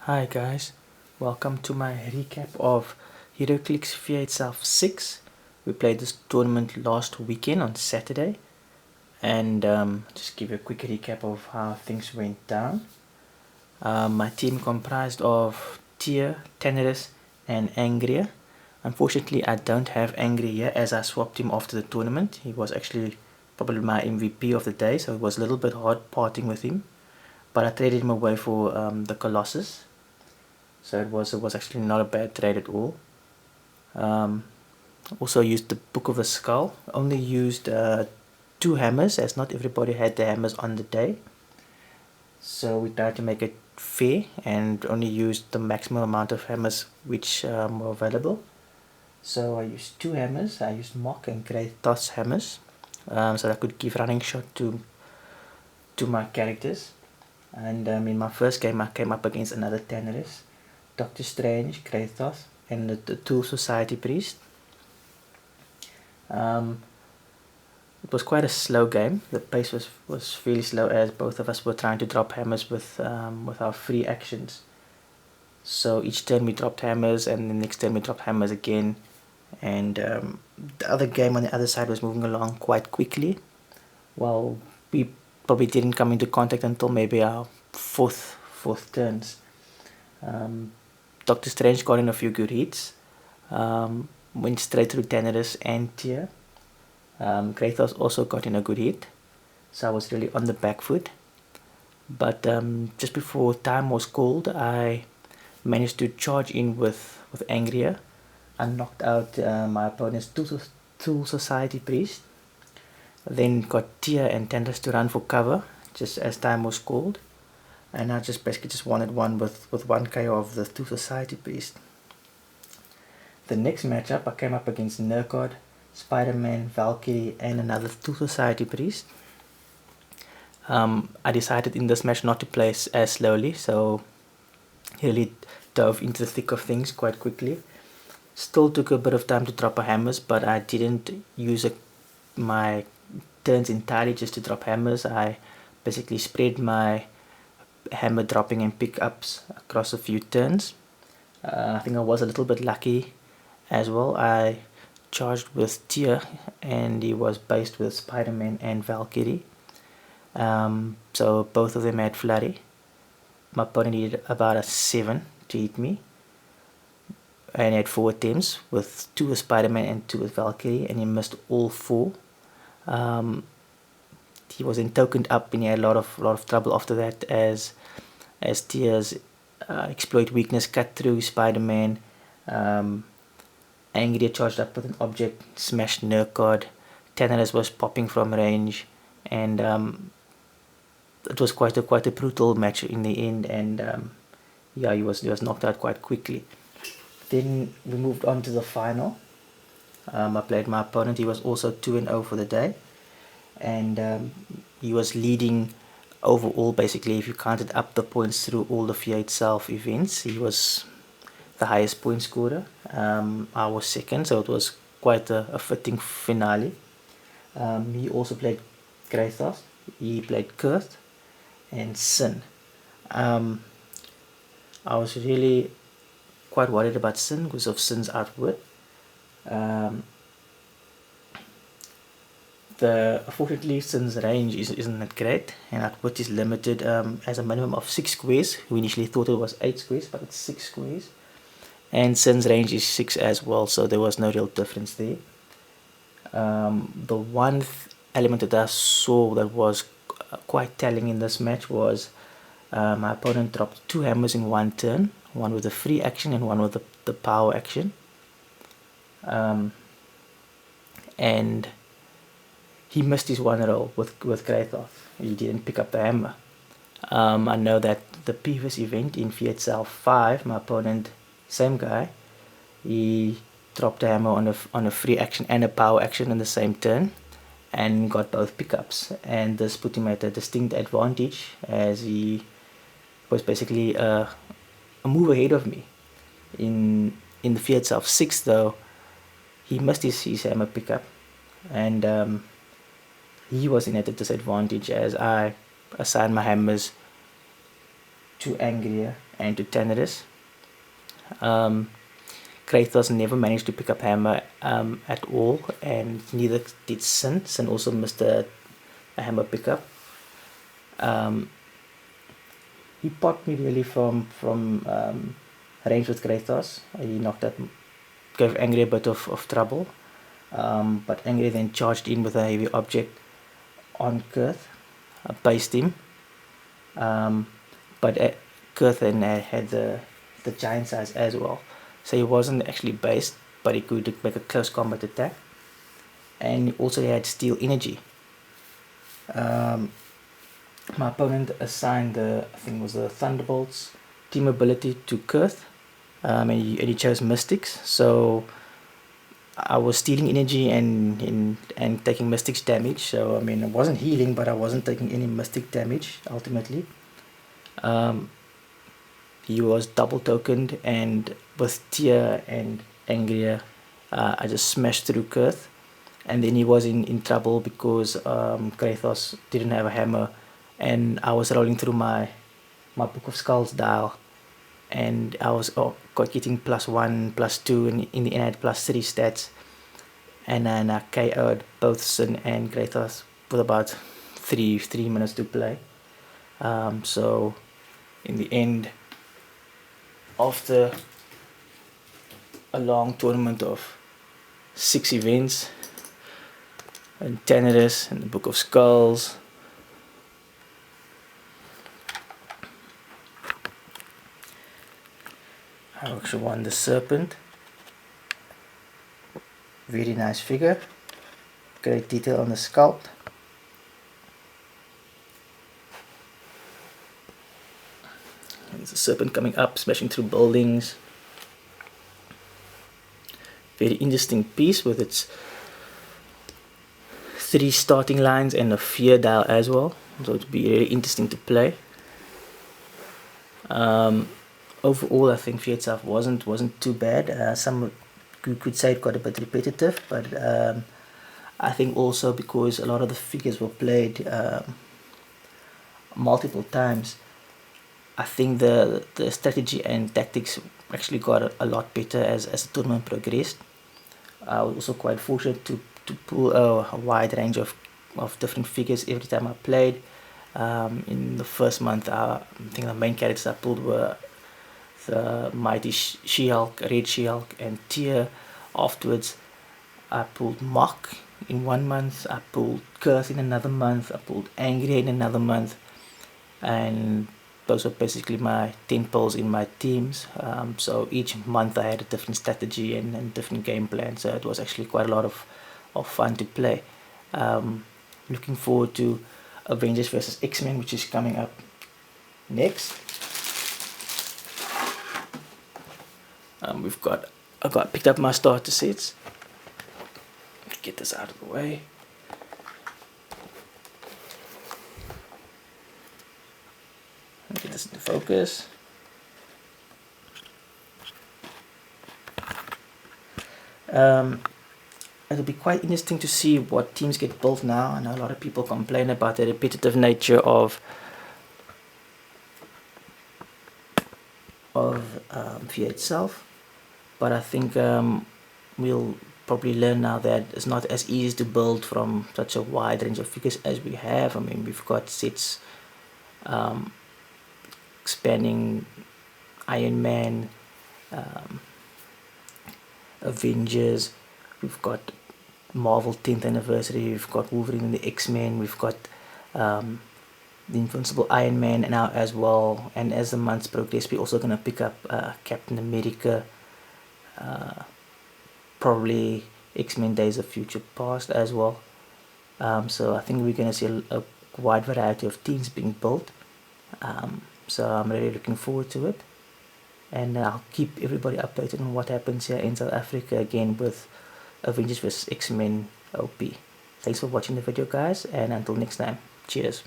Hi guys, welcome to my recap of Heroclix Fear Itself 6. We played this tournament last weekend on Saturday, and just give you a quick recap of how things went down. My team comprised of Tia, Tenerus, and Angria. Unfortunately, I don't have Angria here as I swapped him after the tournament. He was actually probably my MVP of the day, so it was a little bit hard parting with him. But I traded him away for the Colossus. So it was actually not a bad trade at all. Um, Also used the Book of the Skull. Only used 2 hammers, as not everybody had the hammers on the day. So we tried to make it fair and only used the maximum amount of hammers which were available. So I used 2 hammers. I used Mock and Kratos hammers, so that I could give running shot to my characters. And in my first game, I came up against another Tenerus, Doctor Strange, Kratos, and the Tool Society Priest. It was quite a slow game. The pace was fairly slow as both of us were trying to drop hammers with our free actions. So each turn we dropped hammers, and the next turn we dropped hammers again. And the other game on the other side was moving along quite quickly. Well, we probably didn't come into contact until maybe our fourth turns. Doctor Strange got in a few good hits. Went straight through Tenerus and Tia. Kratos also got in a good hit, so I was really on the back foot. But just before time was called, I managed to charge in with Angria. I knocked out my opponent's Tool Society Priest. Then got Tia and Tenerus to run for cover just as time was called. And I just basically just wanted one with 1 KO of the Tool Society Priest. The next matchup, I came up against Nerkod, Spider-Man, Valkyrie, and another Tool Society Priest. I decided in this match not to play as slowly, so he really dove into the thick of things quite quickly. Still took a bit of time to drop a hammers, but I didn't use my turns entirely just to drop hammers. I basically spread my hammer dropping and pickups across a few turns. I think I was a little bit lucky as well. I charged with Tia and he was based with Spider-Man and Valkyrie. So both of them had flurry. My opponent needed about a 7 to hit me. And he had 4 attempts with 2 with Spider-Man and 2 with Valkyrie, and he missed all 4. He was then tokened up and he had a lot of trouble after that as Tia's exploit weakness cut through Spider-Man. Angry charged up with an object, smashed Nerkod. Tenerus was popping from range, and it was quite a brutal match in the end. And yeah, he was knocked out quite quickly. Then we moved on to the final. I played my opponent. He was also 2-0 for the day, and he was leading overall. Basically, if you counted up the points through all the Fear Itself events, he was the highest point scorer. I was second, so it was quite a fitting finale. He also played Kratos, he played Kurt, and Sin. I was really quite worried about Sin because of Sin's outwit. Unfortunately, Sin's range isn't that great, and outwit is limited as a minimum of 6 squares. We initially thought it was 8 squares, but it's 6 squares. And Sin's range is 6 as well, so there was no real difference there. The one element that I saw that was quite telling in this match was my opponent dropped 2 hammers in 1 turn, one with the free action and one with the power action. And he missed his 1 roll with Kratos. He didn't pick up the hammer. I know that the previous event in Fear Itself 5, my opponent, same guy, he dropped a hammer on a free action and a power action in the same turn and got both pickups, and this put him at a distinct advantage as he was basically a move ahead of me. In the Fear Itself 6 though, he missed his hammer pickup, and he was in at a disadvantage as I assigned my hammers to Angria, and to Teneris. Kratos never managed to pick up hammer at all, and neither did Sin. Sin also missed a hammer pickup. He popped me really from range with Kratos. He knocked out, gave Angry a bit of trouble. But Angry then charged in with a heavy object on Kurth, based him. But Kurth then had the giant size as well, so he wasn't actually based, but he could make a close combat attack. And he also had steel energy. My opponent assigned I think it was the Thunderbolts team ability to Kurth, and he chose Mystics. So I was stealing energy and taking Mystics damage. So I mean, I wasn't healing, but I wasn't taking any Mystic damage ultimately. He was double tokened, and with Tia and Angria, I just smashed through Kurth. And then he was in trouble because Kratos didn't have a hammer, and I was rolling through my Book of Skulls dial, and I was getting +1, +2, and in the end I had +3 stats. And then I KO'd both Sin and Kratos with about 3 minutes to play. So in the end, after a long tournament of 6 events, and Teneris and the Book of Skulls, I actually won the Serpent. Very nice figure, great detail on the sculpt. There's a serpent coming up, smashing through buildings. Very interesting piece with its 3 starting lines and a fear dial as well, so it'd be really interesting to play. Overall, I think Fear Itself wasn't too bad. Some you could say it got a bit repetitive, but I think also because a lot of the figures were played multiple times, I think the strategy and tactics actually got a lot better as the tournament progressed. I was also quite fortunate to pull a wide range of different figures every time I played. In the first month, I think the main characters I pulled were the mighty She-Hulk, Red She-Hulk, and Tyr. Afterwards, I pulled Mach in 1 month, I pulled Curse in another month, I pulled Angry in another month, and those were basically my 10 pulls in my teams. So each month I had a different strategy and different game plan, so it was actually quite a lot of fun to play. Looking forward to Avengers vs X-Men, which is coming up next. I picked up my starter sets. Get this out of the way. Get this into focus. It'll be quite interesting to see what teams get built now. I know a lot of people complain about the repetitive nature of Fear Itself, but I think we'll probably learn now that it's not as easy to build from such a wide range of figures as we have. I mean, we've got sets spanning Iron Man, Avengers, we've got Marvel 10th anniversary, we've got Wolverine and the X-Men, we've got the Invincible Iron Man now as well. And as the months progress, we're also going to pick up Captain America, probably X-Men Days of Future Past as well. So I think we're going to see a wide variety of teams being built. So I'm really looking forward to it, and I'll keep everybody updated on what happens here in South Africa again with Avengers vs X-Men OP. Thanks for watching the video, guys, and until next time, cheers.